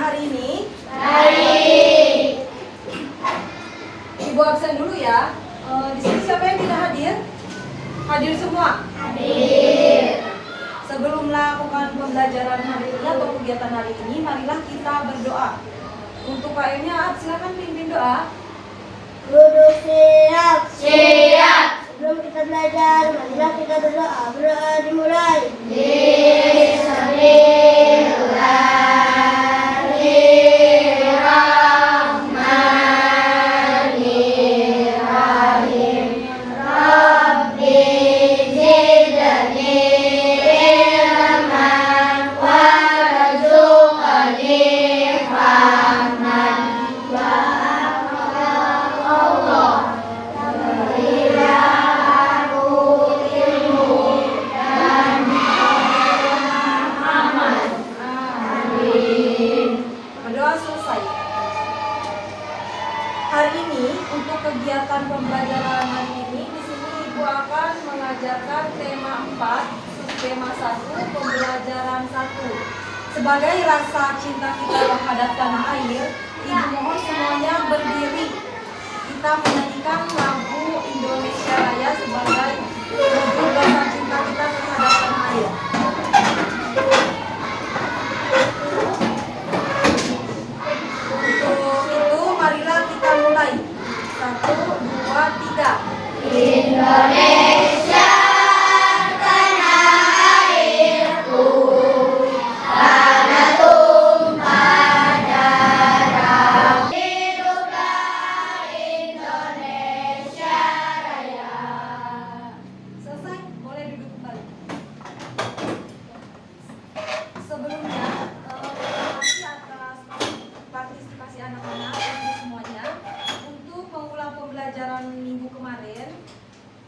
hari ini? Baik. Ibu absen dulu ya. Di sini siapa yang tidak hadir? Hadir semua? Hadir. Sebelum melakukan pembelajaran hari ini atau kegiatan hari ini, marilah kita berdoa. Untuk KM-nya, silakan pimpin doa. Duduk siap. Siap. Sebelum kita belajar, marilah kita berdoa. Berdoa dimulai. Bismillahirrahmanirrahim. Rabbi zidni ilman warzuqni fahman. Allah berilah aku ilmu dan pemahaman. Amin. Berdoa selesai. Hari ini untuk kegiatan pembelajaran hari ini di sini Ibu akan mengajarkan tema 4, subtema 1, pembelajaran 1. Sebagai rasa cinta kita terhadap tanah air, Ibu mohon semuanya berdiri. Kita menyanyikan lagu Indonesia Raya sebagai wujud rasa cinta kita terhadap tanah air. Untuk itu marilah kita mulai. 1, 2, 3. Indonesia tanah airku, tanah tumpah darah. Hiduplah Indonesia Raya. Selesai, boleh duduk kembali. Sebelumnya, terima kasih atas partisipasi anak-anak dan semuanya. Untuk mengulang pembelajaran minggu kemarin,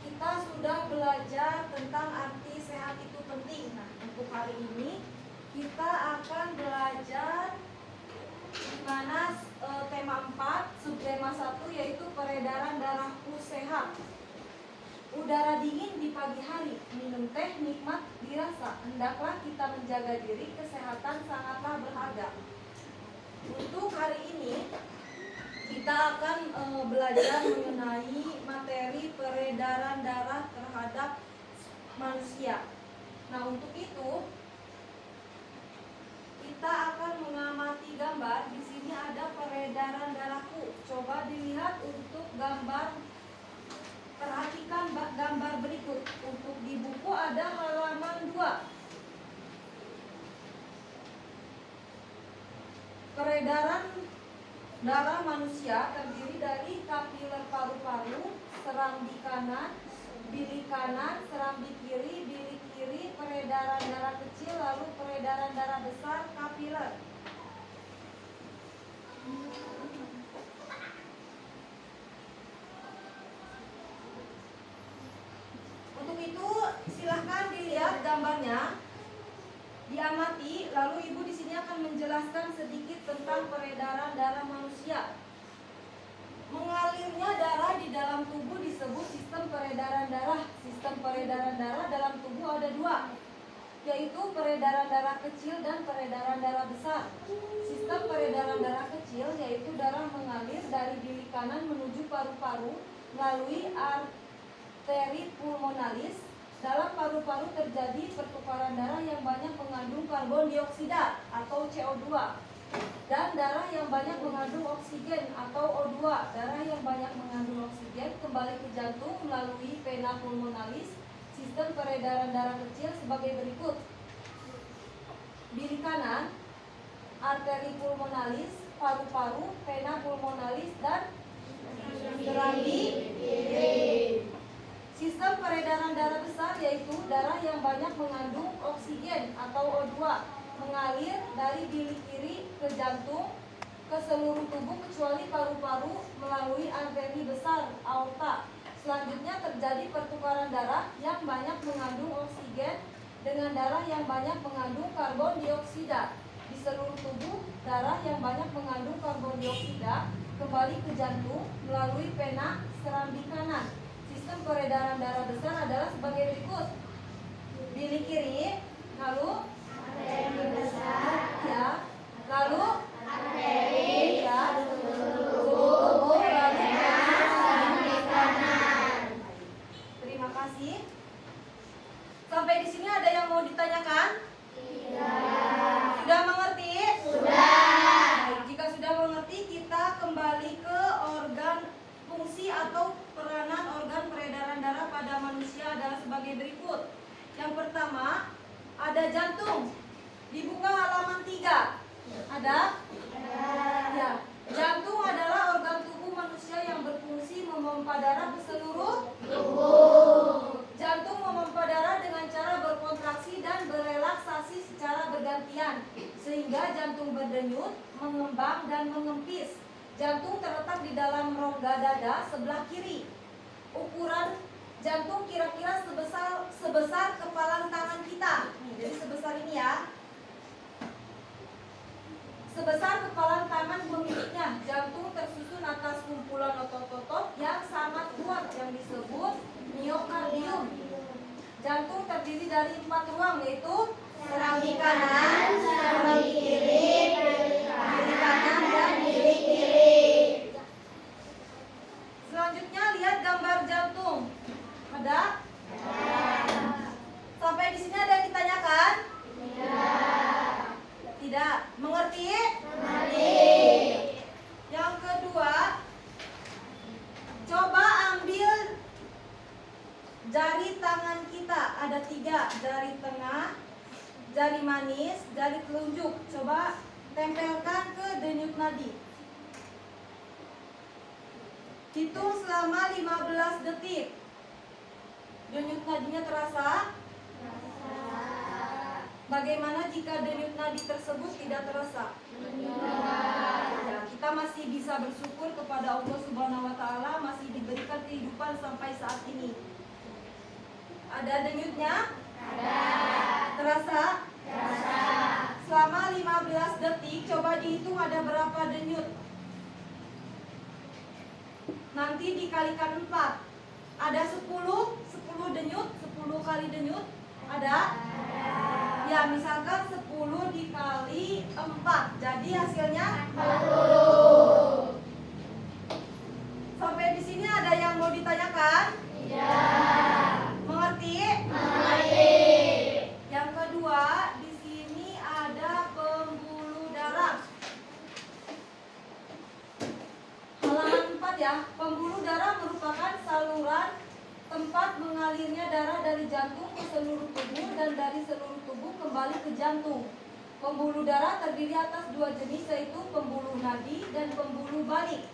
kita sudah belajar tentang arti sehat itu penting. Nah, untuk hari ini kita akan belajar di mana tema 4, subtema 1 yaitu peredaran darahku sehat. Udara dingin di pagi hari, minum teh nikmat dirasa. Hendaklah kita menjaga diri, kesehatan sangatlah berharga. Untuk hari ini kita akan belajar mengenai materi peredaran darah terhadap manusia. Nah, untuk itu kita akan mengamati gambar. Di sini ada peredaran darahku. Coba dilihat untuk gambar. Perhatikan gambar berikut. Untuk di buku ada halaman 2. Peredaran darah manusia terdiri dari kapiler paru-paru, serambi kanan, bilik kanan, serambi kiri, bilik kiri, peredaran darah kecil, lalu peredaran darah besar, kapiler. Untuk itu silahkan dilihat gambarnya, diamati, lalu Ibu di sini akan menjelaskan sedikit tentang peredaran darah manusia. Mengalirnya darah di dalam tubuh disebut sistem peredaran darah. Sistem peredaran darah dalam tubuh ada 2, yaitu peredaran darah kecil dan peredaran darah besar. Sistem peredaran darah kecil yaitu darah mengalir dari bilik kanan menuju paru-paru melalui arteri pulmonalis. Dalam paru-paru terjadi pertukaran darah yang banyak mengandung karbon dioksida atau CO2 dan darah yang banyak mengandung oksigen atau O2. Darah yang banyak mengandung oksigen kembali ke jantung melalui vena pulmonalis. Sistem peredaran darah kecil sebagai berikut. Bilik kanan, arteri pulmonalis, paru-paru, vena pulmonalis, dan serambi kiri. Sistem peredaran darah besar yaitu darah yang banyak mengandung oksigen atau O2 mengalir dari bilik kiri ke jantung ke seluruh tubuh kecuali paru-paru melalui arteri besar aorta. Selanjutnya terjadi pertukaran darah yang banyak mengandung oksigen dengan darah yang banyak mengandung karbon dioksida. Di seluruh tubuh, darah yang banyak mengandung karbon dioksida kembali ke jantung melalui vena serambi kanan. Sistem peredaran darah besar adalah sebagai berikut. Bilik kiri, lalu Arteri besar, ya, lalu Jantung adalah organ tubuh manusia yang berfungsi memompa darah ke seluruh tubuh. Jantung memompa darah dengan cara berkontraksi dan berelaksasi secara bergantian, sehingga jantung berdenyut, mengembang, dan mengempis. Jantung terletak di dalam rongga dada sebelah kiri. Ukuran jantung kira-kira sebesar kepalan tangan kita. Jadi sebesar ini ya. Sebesar kepalan tangan pemiliknya. Jantung tersusun atas kumpulan otot-otot yang sangat kuat yang disebut miokardium. Jantung terdiri dari 4 ruang, yaitu serambi kanan, serambi kiri, kiri kanan, dan kiri kiri. Selanjutnya lihat gambar jantung. Ada? Sampai di sini ada yang ditanyakan? Tidak. Mengerti? Mengerti. Yang kedua, coba ambil jari tangan kita. Ada 3, jari tengah, jari manis, jari telunjuk. Coba tempelkan ke denyut nadi. Hitung selama 15 detik. Denyut nadinya terasa? Bagaimana jika denyut nadi tersebut tidak terasa? Ya, kita masih bisa bersyukur kepada Allah Subhanahu wa Ta'ala, masih diberikan kehidupan sampai saat ini. Ada denyutnya? Ada. Terasa? Terasa. Selama 15 detik, coba dihitung ada berapa denyut. Nanti dikalikan 4. Ada 10 denyut, 10 kali denyut. Ada? Ya, misalkan 10 dikali 4. Jadi hasilnya 40. Sampai di sini ada yang mau ditanyakan? Tidak. Mengerti? Mengerti. Yang kedua, di sini ada pembuluh darah. Halaman 4 ya. Pembuluh darah merupakan saluran tempat mengalirnya darah dari jantung ke seluruh tubuh dan dari seluruh tubuh kembali ke jantung. Pembuluh darah terdiri atas 2 jenis, yaitu pembuluh nadi dan pembuluh balik.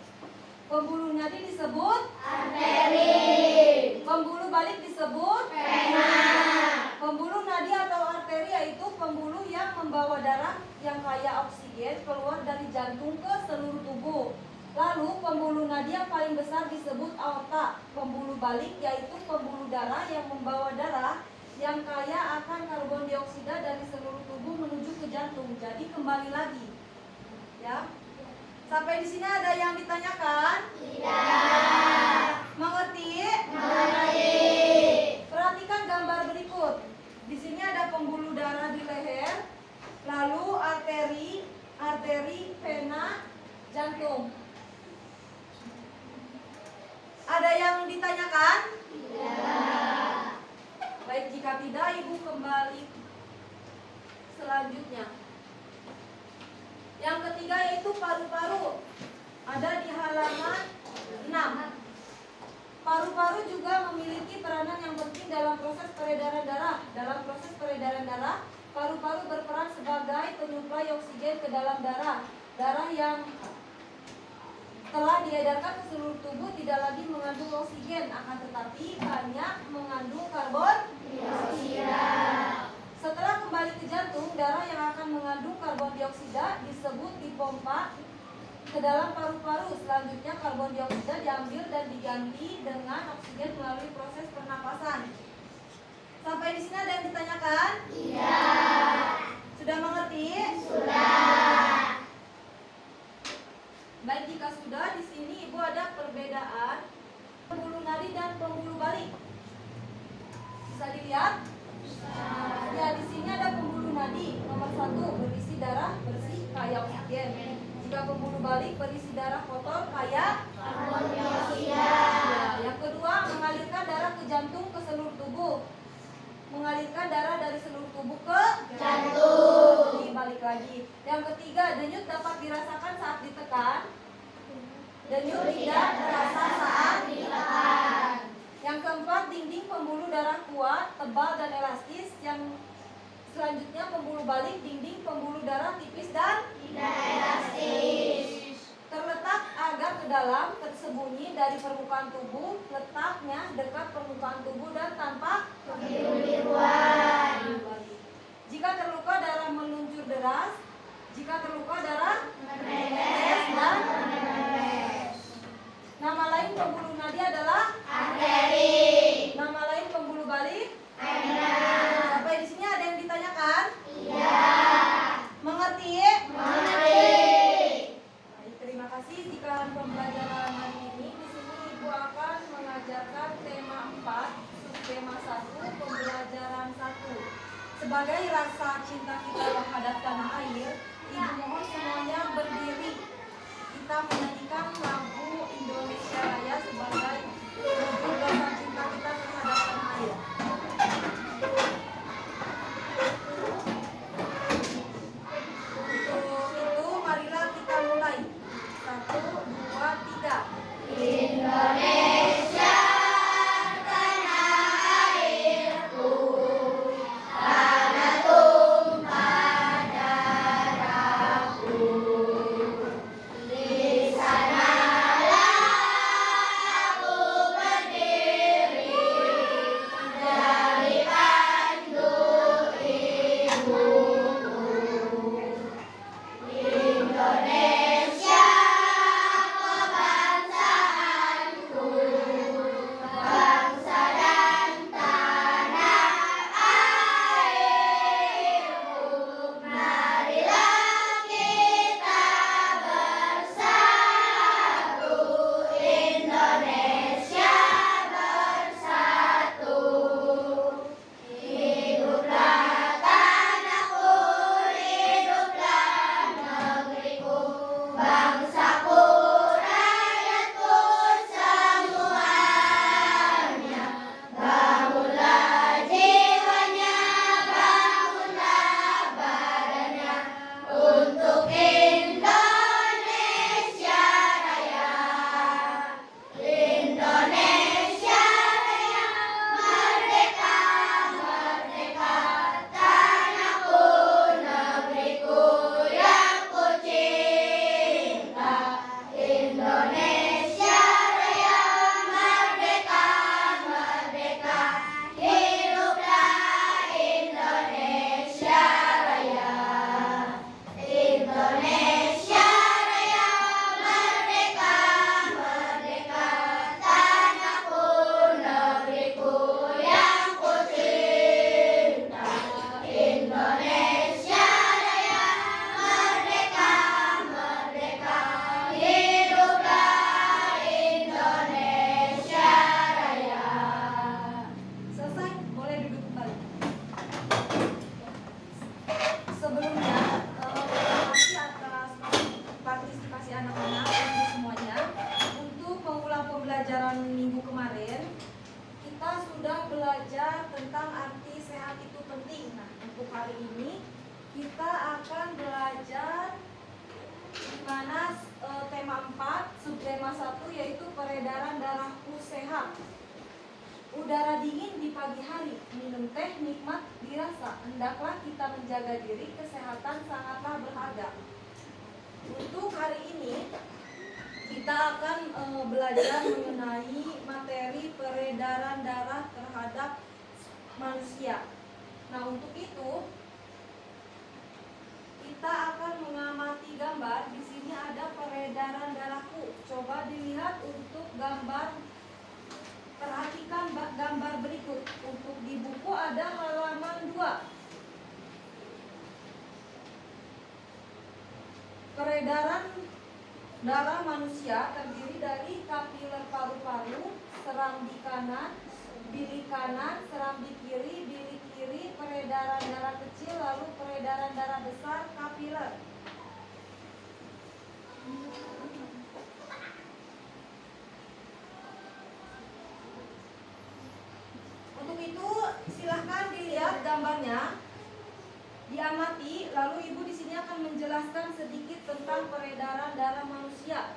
Pembuluh nadi disebut arteri. Pembuluh balik disebut vena. Pembuluh nadi atau arteri yaitu pembuluh yang membawa darah yang kaya oksigen keluar dari jantung ke seluruh tubuh. Lalu pembuluh nadi yang paling besar disebut aorta. Pembuluh balik yaitu pembuluh darah yang membawa darah yang kaya akan karbon dioksida dari seluruh tubuh menuju ke jantung. Jadi kembali lagi. Ya. Sampai di sini ada yang ditanyakan? Tidak. Mengerti? Mengerti. Perhatikan gambar berikut. Di sini ada pembuluh darah di leher, lalu arteri, vena, jantung. Ada yang ditanyakan? Tidak. Baik, jika tidak, Ibu kembali selanjutnya. Yang ketiga yaitu paru-paru. Ada di halaman 6. Paru-paru juga memiliki peranan yang penting dalam proses peredaran darah. Dalam proses peredaran darah, paru-paru berperan sebagai penyuplai oksigen ke dalam darah. Darah yang telah diedarkan ke seluruh tubuh tidak lagi mengandung oksigen, akan tetapi banyak mengandung karbon dioksida. Setelah kembali ke jantung, darah yang akan mengandung karbon dioksida disebut dipompa ke dalam paru-paru. Selanjutnya karbon dioksida diambil dan diganti dengan oksigen melalui proses pernapasan. Sampai di sini ada yang ditanyakan? Tidak. Sudah mengerti? Sudah. Baik, jika sudah, di sini Ibu ada perbedaan pembuluh nadi dan pembuluh balik. Bisa dilihat? Ya, di sini ada pembuluh nadi. Nomor 1, berisi darah bersih kaya oksigen. Jika pembuluh balik berisi darah kotor kaya karbon dioksida. Yang kedua, mengalirkan darah ke jantung ke seluruh tubuh. Mengalirkan darah dari seluruh tubuh ke jantung. Jadi balik lagi. Yang ketiga, denyut dapat dirasakan saat ditekan. Denyut tidak terasa saat ditekan. Yang keempat, dinding pembuluh darah kuat, tebal dan elastis. Yang selanjutnya pembuluh balik, dinding pembuluh darah tipis dan tidak elastis. Terletak terdalam, tersembunyi dari permukaan tubuh, letaknya dekat permukaan tubuh dan tanpa kebiru-biruan. Jika terluka, darah meluncur deras. Jika terluka, darah menetes dan menetes. Nama lain pembuluh nadi adalah arteri. Nama lain pembuluh balik vena. Sampai di sini ada yang ditanyakan? Iya. Mengerti? Mengerti. Baik, terima kasih. Jika pembelajaran hari ini di sini Ibu akan mengajarkan tema 4, subtema 1, pembelajaran 1. Sebagai rasa cinta kita terhadap tanah air, Ibu mohon semuanya berdiri. Kita menyanyikan lagu Indonesia Raya sebagai wujud rasa cinta kita terhadap tanah air. Untuk itu, marilah kita mulai. 1, 2, 3. Indonesia tanah airku, tanah tumpah darahku. Di sanalah aku berdiri dari tanduk ibuku. Indonesia kebangsaanku, bangsa dan tanah airku. Marilah kita bersatu, Indonesia bersatu. Hiduplah tanahku, hiduplah negeriku, bangsaku, rakyatku semuanya. Bangunlah jiwanya, bangunlah badannya untuk Indonesia Raya. Indonesia Raya, merdeka, merdeka, tanahku, negeriku yang ku cinta. Indonesia Raya, merdeka, merdeka, hiduplah Indonesia Raya. Indonesia Raya, merdeka, merdeka, tanahku, negeriku yang ku cinta. Indonesia Raya, merdeka, merdeka, hiduplah Indonesia Raya. Selesai, boleh duduk kembali. Sebelumnya, terima kasih atas partisipasi anak-anak ibu semuanya. Untuk mengulang pembelajaran minggu kemarin, kita sudah belajar tentang arti sehat itu penting. Nah, untuk hari ini kita akan belajar di mana tema 4, subtema 1, yaitu peredaran darahku sehat. Udara dingin di pagi hari, minum teh nikmat dirasa. Hendaklah kita menjaga diri, kesehatan sangatlah berharga. Untuk hari ini kita akan belajar mengenai materi peredaran darah terhadap manusia. Nah, untuk itu kita akan mengamati gambar. Di sini ada peredaran darahku. Coba dilihat untuk gambar. Perhatikan gambar berikut. Untuk di buku ada halaman 2. Peredaran darah manusia terdiri dari kapiler paru-paru, serambi kanan, bilik kanan, serambi kiri, bilik kiri, peredaran darah kecil, lalu peredaran darah besar, kapiler. Untuk itu silahkan dilihat gambarnya, diamati, lalu ibu di sini akan menjelaskan sedikit tentang peredaran darah manusia.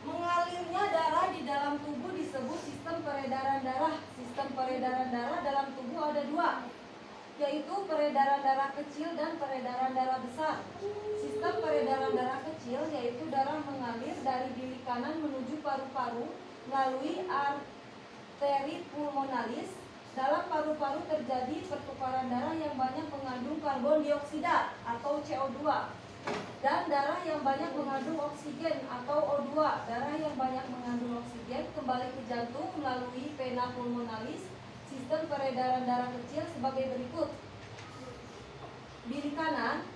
Mengalirnya darah di dalam tubuh disebut sistem peredaran darah. Sistem peredaran darah dalam tubuh ada 2, yaitu peredaran darah kecil dan peredaran darah besar. Sistem peredaran darah kecil yaitu darah mengalir dari bilik kanan menuju paru-paru melalui arteri pulmonalis. Dalam paru-paru terjadi pertukaran darah yang banyak mengandung karbon dioksida atau CO2 dan darah yang banyak mengandung oksigen atau O2. Darah yang banyak mengandung oksigen kembali ke jantung melalui vena pulmonalis. Sistem peredaran darah kecil sebagai berikut. Bilik kanan,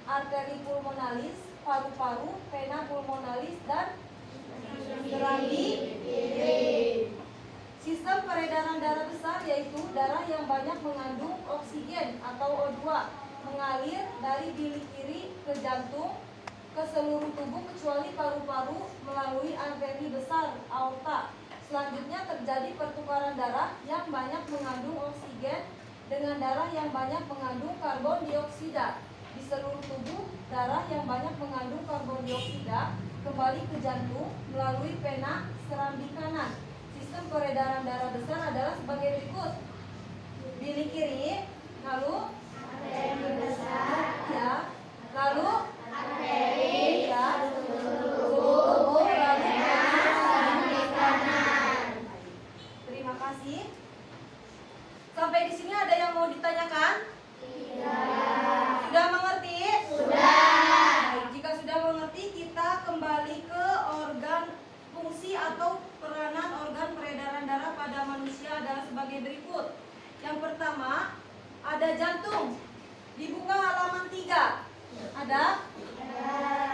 arteri pulmonalis, paru-paru, vena pulmonalis, dan serambi kiri. Sistem peredaran darah besar yaitu darah yang banyak mengandung oksigen atau O2 mengalir dari bilik kiri ke jantung ke seluruh tubuh kecuali paru-paru melalui arteri besar aorta. Selanjutnya terjadi pertukaran darah yang banyak mengandung oksigen dengan darah yang banyak mengandung karbon dioksida. Di seluruh tubuh, darah yang banyak mengandung karbon dioksida kembali ke jantung melalui vena serambi kanan. Sistem peredaran darah besar adalah sebagai berikut. Bilik kiri, lalu arteri besar, ya, lalu arteri, ya, tubuh, lalu vena serambi kanan. Terima kasih. Sampai di sini ada yang mau ditanyakan? Tidak. Sudah mengerti? Sudah. Baik, jika sudah mengerti, kita kembali ke organ fungsi atau peranan organ peredaran darah pada manusia adalah sebagai berikut. Yang pertama, ada jantung. Dibuka halaman 3. Ada?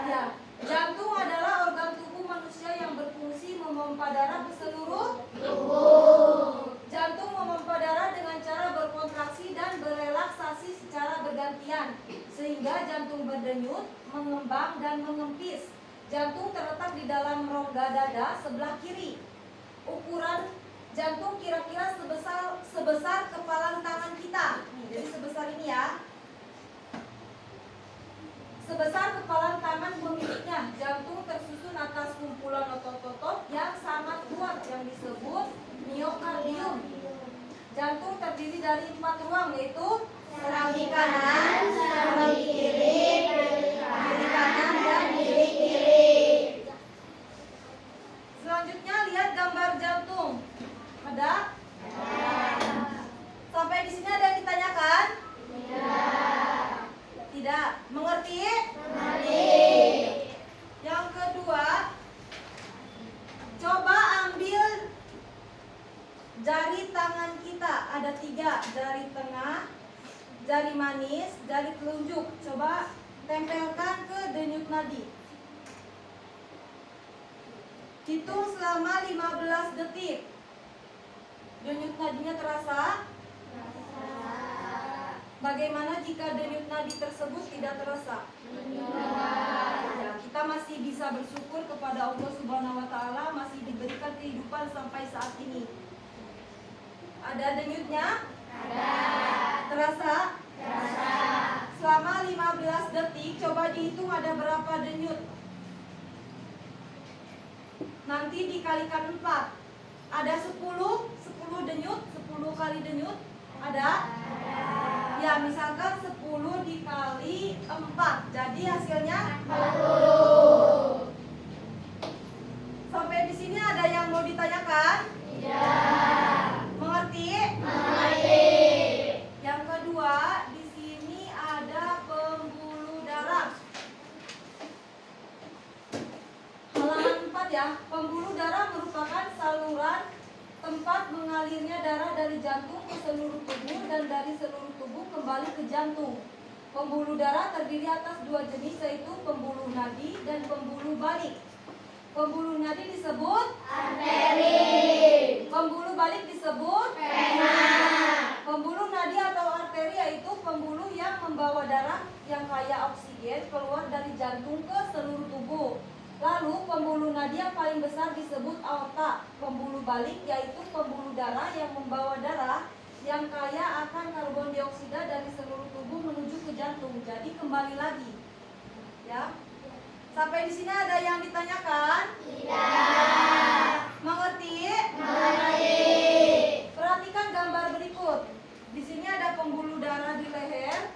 Ya. Jantung adalah organ tubuh manusia yang berfungsi memompa darah ke seluruh tubuh. Jantung memompa darah dengan cara berkontraksi dan berelaksasi secara bergantian, sehingga jantung berdenyut, mengembang, dan mengempis. Jantung terletak di dalam rongga dada sebelah kiri. Ukuran jantung kira-kira sebesar kepalan tangan kita. Jadi sebesar ini ya. Sebesar kepalan tangan pemiliknya. Jantung tersusun atas kumpulan otot-otot yang sangat kuat yang disebut miokardium. Jantung terdiri dari 4 ruang, yaitu serambi kanan, serambi kiri, bilik kanan, dan bilik kiri. Selanjutnya lihat gambar jantung. Ada? Sampai di sini ada yang ditanyakan? Tidak. Mengerti? Mengerti. Yang kedua, coba ambil jari tangan kita. Ada 3, jari tengah, jari manis, jari telunjuk. Coba tempelkan ke denyut nadi. Hitung selama 15 detik. Denyut nadinya terasa? Bagaimana jika denyut nadi tersebut tidak terasa? Ya, kita masih bisa bersyukur kepada Allah Subhanahu wa Ta'ala, masih diberikan kehidupan sampai saat ini. Ada denyutnya? Ada. Terasa? Terasa. Selama 15 detik, coba dihitung ada berapa denyut. Nanti dikalikan 4. Ada 10 denyut, 10 kali denyut. Ada? Ya, misalkan 10 dikali 4. Jadi hasilnya 40. Sampai di sini ada yang mau ditanyakan? Tidak. Mengerti? Mengerti. Yang kedua, di sini ada pembuluh darah. Halaman 4 ya. Pembuluh darah merupakan saluran tempat mengalirnya darah dari jantung ke seluruh tubuh dan dari seluruh tubuh kembali ke jantung. Pembuluh darah terdiri atas 2 jenis, yaitu pembuluh nadi dan pembuluh balik. Pembuluh nadi disebut arteri. Pembuluh balik disebut vena. Pembuluh nadi atau arteri yaitu pembuluh yang membawa darah yang kaya oksigen keluar dari jantung ke seluruh tubuh. Lalu pembuluh nadi yang paling besar disebut aorta. Pembuluh balik yaitu pembuluh darah yang membawa darah yang kaya akan karbon dioksida dari seluruh tubuh menuju ke jantung. Jadi kembali lagi. Ya. Sampai di sini ada yang ditanyakan? Tidak. Mengerti? Mengerti. Perhatikan gambar berikut. Di sini ada pembuluh darah di leher,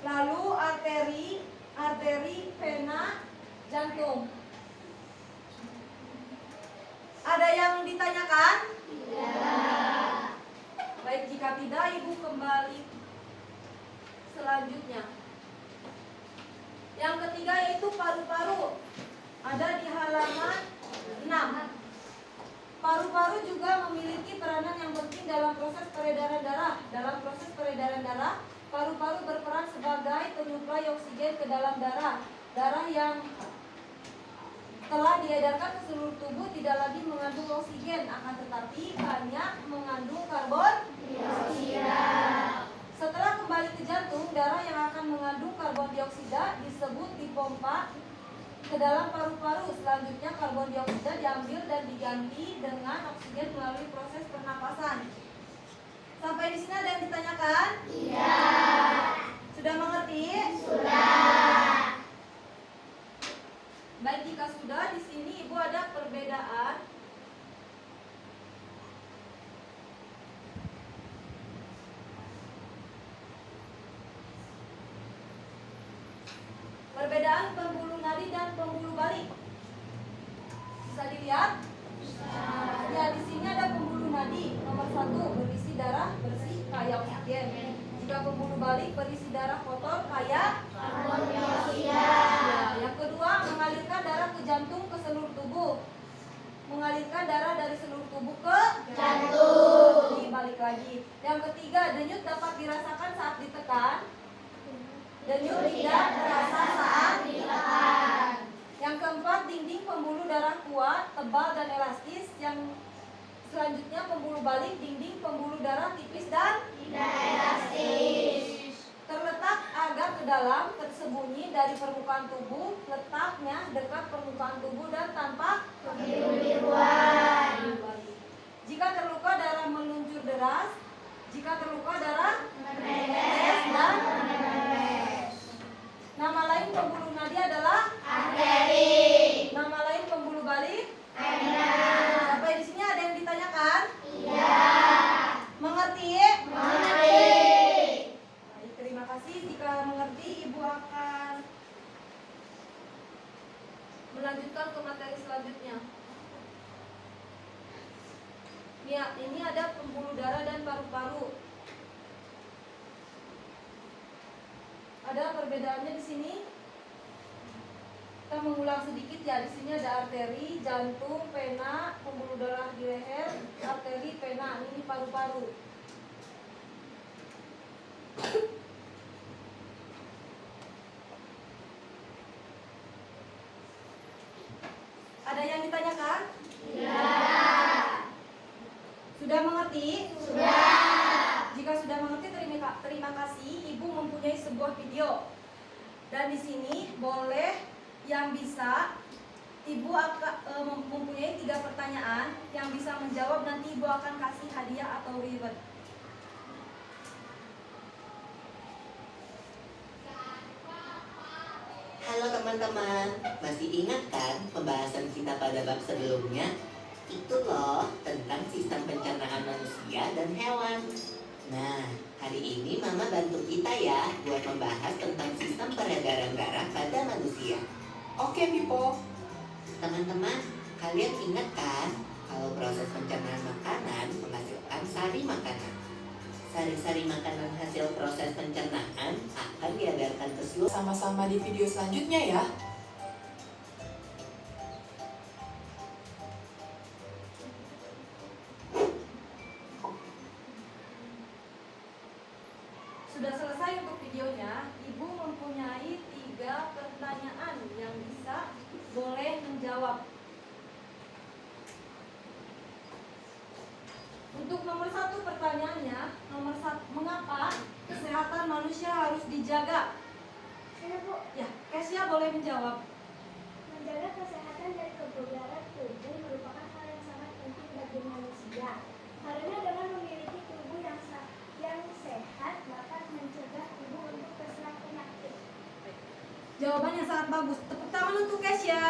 lalu arteri, vena, jantung. yang ditanyakan? Baik, jika tidak, Ibu kembali selanjutnya. Yang ketiga yaitu paru-paru. Ada di halaman 6. Paru-paru juga memiliki peranan yang penting dalam proses peredaran darah. Dalam proses peredaran darah, paru-paru berperan sebagai penyuplai oksigen ke dalam darah. Darah yang telah diedarkan ke seluruh tubuh tidak lagi mengandung oksigen, akan tetapi banyak mengandung karbon dioksida. Setelah kembali ke jantung, darah yang akan mengandung karbon dioksida disebut dipompa ke dalam paru-paru. Selanjutnya karbon dioksida diambil dan diganti dengan oksigen melalui proses pernapasan. Sampai di sini ada yang ditanyakan? Iya. Sudah mengerti? Sudah. Baik, jika sudah, di sini Ibu ada perbedaan. Perbedaan pembuluh nadi dan pembuluh balik. Bisa dilihat? Ya, di sini ada pembuluh nadi. Nomor 1, berisi darah bersih kaya oksigen. Jika pembuluh balik berisi darah kotor kaya karbon dioksida. Yang kedua, mengalirkan darah ke jantung ke seluruh tubuh. Mengalirkan darah dari seluruh tubuh ke jantung. Jadi balik lagi. Yang ketiga, denyut dapat dirasakan saat ditekan. Denyut tidak terasa saat ditekan. Yang keempat, dinding pembuluh darah kuat, tebal dan elastis. Yang selanjutnya pembuluh balik, dinding pembuluh darah tipis dan tidak elastis. Terletak agak ke dalam, tersembunyi dari permukaan tubuh, letaknya dekat permukaan tubuh dan tampak kebiru-biruan. Jika terluka, darah meluncur deras. Jika terluka, darah menetes dan menetes. Nama lain pembuluh nadi adalah arteri. Nama lain pembuluh balik vena. Sampai di sini ada yang ditanyakan? Iya. Mengerti? Mengerti. Baik, terima kasih. Jika mengerti, Ibu akan melanjutkan ke materi selanjutnya. Ya, ini ada pembuluh darah dan paru-paru. Ada perbedaannya di sini. Kita mengulang sedikit ya. Di sini ada arteri, jantung, vena, pembuluh darah di leher, arteri, vena. Ini paru-paru. Ada yang ditanyakan? Iya. Sudah mengerti? Sudah. Jika sudah mengerti, terima kasih. Ibu mempunyai sebuah video. Dan di sini boleh yang bisa, Ibu akan mempunyai 3 pertanyaan. Yang bisa menjawab nanti Ibu akan kasih hadiah atau reward. Halo teman-teman, masih ingat kan pembahasan kita pada bab sebelumnya? Itu loh, tentang sistem pencernaan manusia dan hewan. Nah, hari ini Mama bantu kita ya buat membahas tentang sistem peredaran darah pada manusia. Oke, Pipo. Teman-teman, kalian ingat kan kalau proses pencernaan makanan menghasilkan sari makanan. Sari-sari makanan hasil proses pencernaan akan diedarkan ke seluruh. Sama-sama di video selanjutnya ya. Sudah selesai untuk videonya. Ibu mempunyai 3 pertanyaan yang bisa boleh menjawab. Untuk nomor 1 pertanyaannya, mengapa kesehatan manusia harus dijaga? Saya Bu, Ya, Kesia boleh menjawab. menjaga kesehatan dan kebugaran tubuh merupakan hal yang sangat penting bagi manusia. Karena dengan memiliki tubuh yang sehat dapat mencegah tubuh untuk terserang penyakit. Jawabannya sangat bagus. Tepuk tangan untuk Kesia.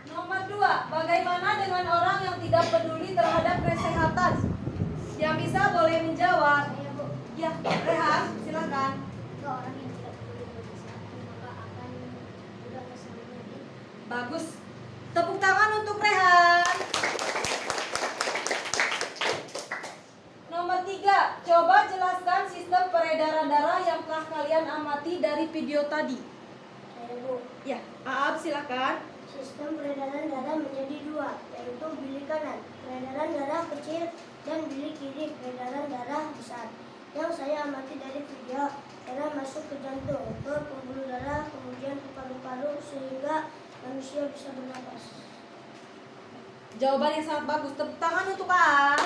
Nomor 2, bagaimana dengan orang yang tidak peduli terhadap kesehatan? Yang bisa boleh menjawab. Saya Bu, Ya, Rehan, silakan. jika orang yang tidak peduli dengan kesehatan maka akan mudah terserang penyakit Bagus. Tepuk tangan untuk Rehan. Nomor 3, coba jelaskan sistem peredaran darah yang telah kalian amati dari video tadi. Saya Bu. Ya, Aab silakan. Sistem peredaran darah menjadi dua, yaitu bilik kanan, peredaran darah kecil, dan bilik kiri, peredaran darah besar. Yang saya amati dari video, darah masuk ke jantung, ke pembuluh darah, kemudian ke paru-paru, sehingga manusia bisa bernapas. Jawaban yang sangat bagus. Tepuk tangan untuk Aab.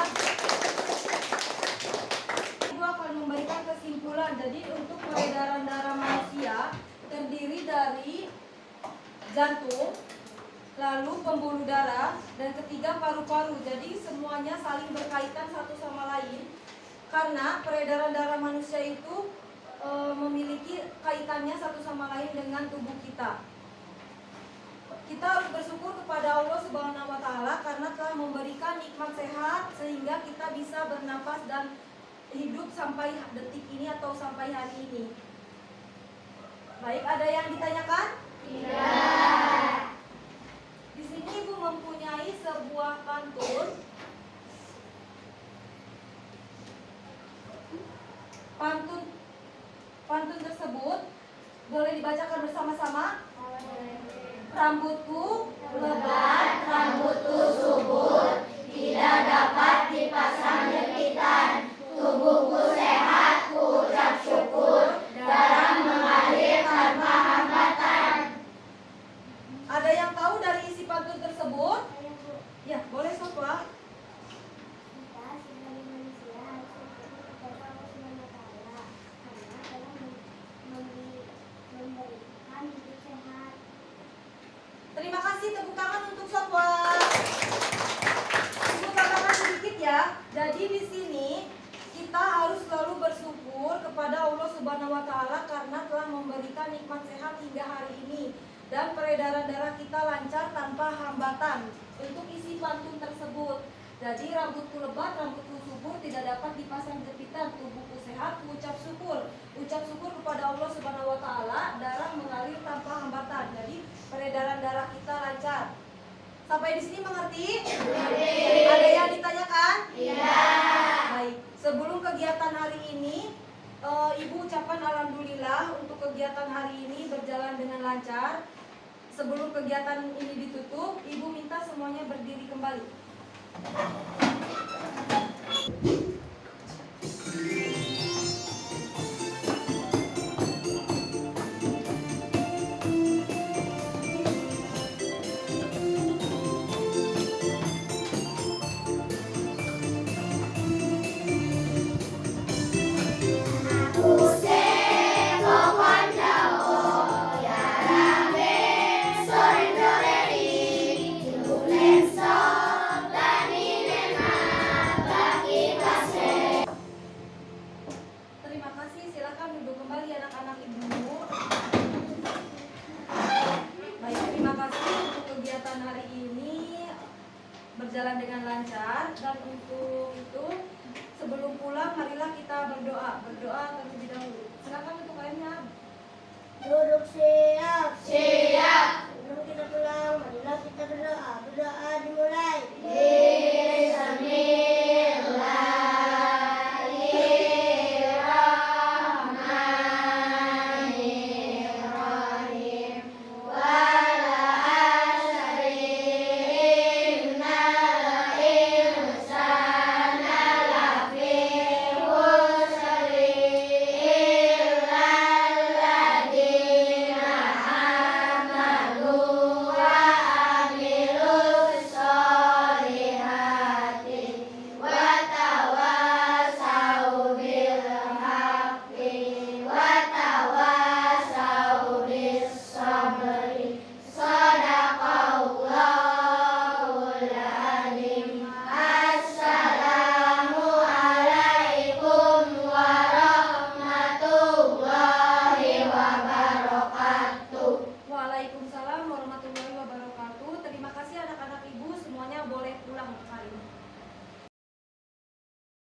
Ibu akan memberikan kesimpulan. Jadi untuk peredaran darah manusia terdiri dari jantung, lalu pembuluh darah, dan ketiga paru-paru. Jadi semuanya saling berkaitan satu sama lain karena peredaran darah manusia itu memiliki kaitannya satu sama lain dengan tubuh kita. Kita harus bersyukur kepada Allah Subhanahu wa Ta'ala karena telah memberikan nikmat sehat sehingga kita bisa bernapas dan hidup sampai detik ini atau sampai hari ini. Baik, ada yang ditanyakan? Tidak. Di sini Ibu mempunyai sebuah pantun. Pantun tersebut boleh dibacakan bersama-sama? Rambutku lebat, rambutku subur, tidak dapat dipasang jepitan. Tubuhku sehat, ku ucap syukur, darah mengalir tanpa hambatan. Ada yang tahu dari isi pantun tersebut? Saya Bu. Ya, boleh Sofwa. Kita sebagai manusia harus bersyukur kepada Allah Subhanahu wa Ta'ala karena telah memberikan hidup sehat. Terima kasih, tepuk tangan untuk Sofwa. Ibu tambahkan sedikit ya. Jadi di sini kita harus selalu bersyukur kepada Allah Subhanahu wa Ta'ala karena telah memberikan nikmat sehat hingga hari ini dan peredaran darah kita lancar tanpa hambatan. Untuk isi pantun tersebut, jadi rambutku lebat, rambutku subur, tidak dapat dipasang jepitan. Tubuhku sehat, ku ucap syukur. Ucap syukur kepada Allah Subhanahu wa Ta'ala, darah mengalir tanpa hambatan. Jadi peredaran darah kita lancar. Sampai di sini mengerti? Mengerti. Ada yang ditanyakan? Tidak. Baik. Sebelum kegiatan hari ini, Ibu ucapkan alhamdulillah untuk kegiatan hari ini berjalan dengan lancar. Sebelum kegiatan ini ditutup, Ibu minta semuanya berdiri kembali. Terima kasih, silakan duduk kembali anak-anak Ibu. Baik, terima kasih untuk kegiatan hari ini berjalan dengan lancar. Dan untuk itu sebelum pulang marilah kita berdoa. Berdoa